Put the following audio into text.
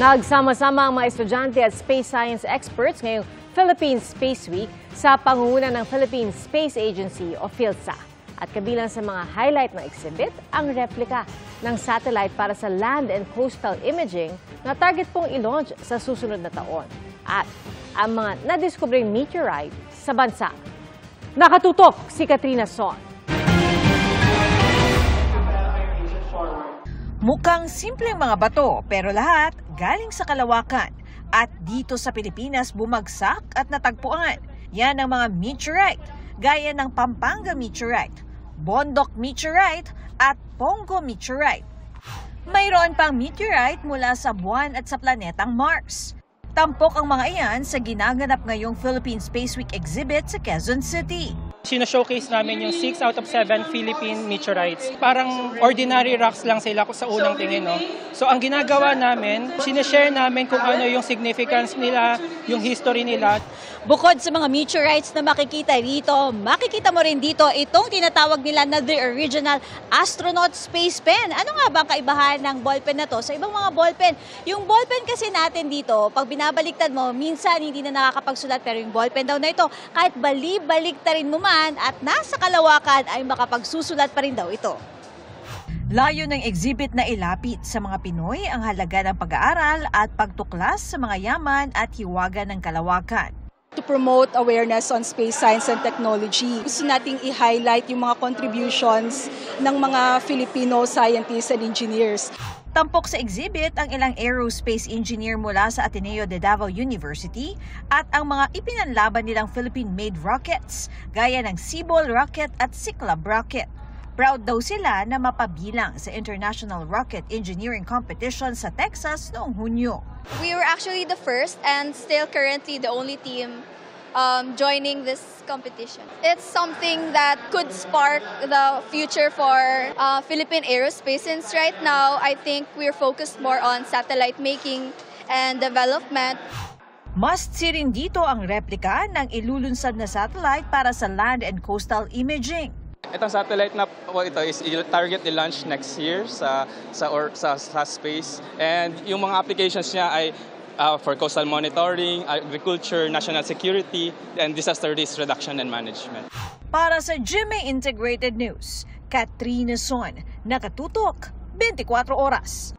Nagsama-sama ang mga estudyante at space science experts ngayong Philippine Space Week sa pangunguna ng Philippine Space Agency o PhilSA. At kabilang sa mga highlight ng exhibit, ang replika ng satellite para sa land and coastal imaging na target pong i-launch sa susunod na taon. At ang mga nadiskubring meteorite sa bansa. Nakatutok si Katrina Son. Mukhang simpleng mga bato pero lahat galing sa kalawakan. At dito sa Pilipinas bumagsak at natagpuan. Yan ang mga meteorite, gaya ng Pampanga meteorite, Bondok meteorite at Pongo meteorite. Mayroon pang meteorite mula sa buwan at sa planetang Mars. Tampok ang mga iyan sa ginaganap ngayong Philippine Space Week exhibit sa Quezon City. Sino-showcase namin yung 6 out of 7 Philippine meteorites. Parang ordinary rocks lang sila sa unang tingin, no? So ang ginagawa namin, sinashare namin kung ano yung significance nila, yung history nila. Bukod sa mga meteorites na makikita rito, makikita mo rin dito itong tinatawag nila na the original astronaut space pen. Ano nga ba ang kaibahan ng ballpen na to sa ibang mga ballpen? Yung ballpen kasi natin dito, pag binabaliktad mo, minsan hindi na nakakapagsulat, pero yung ballpen daw na ito, kahit bali-baliktarin mo man at nasa kalawakan ay makapagsusulat pa rin daw ito. Layo ng exhibit na ilapit sa mga Pinoy ang halaga ng pag-aaral at pagtuklas sa mga yaman at hiwaga ng kalawakan. To promote awareness on space science and technology, gusto nating i-highlight yung mga contributions ng mga Filipino scientists and engineers. Tampok sa exhibit ang ilang aerospace engineer mula sa Ateneo de Davao University at ang mga ipinanlaban nilang Philippine-made rockets, gaya ng Sibol rocket at Cyclab rocket. Proud daw sila na mapabilang sa International Rocket Engineering Competition sa Texas noong Hunyo. We were actually the first and still currently the only team joining this competition. It's something that could spark the future for Philippine aerospace, since right now I think we're focused more on satellite making and development. Must-see rin dito ang replika ng ilulunsad na satellite para sa land and coastal imaging. Itong satellite na ito is target i-launch next year sa space, and yung mga applications niya ay for coastal monitoring, agriculture, national security, and disaster risk reduction and management. Para sa GMA Integrated News, Katrina Son, nakatutok 24 oras.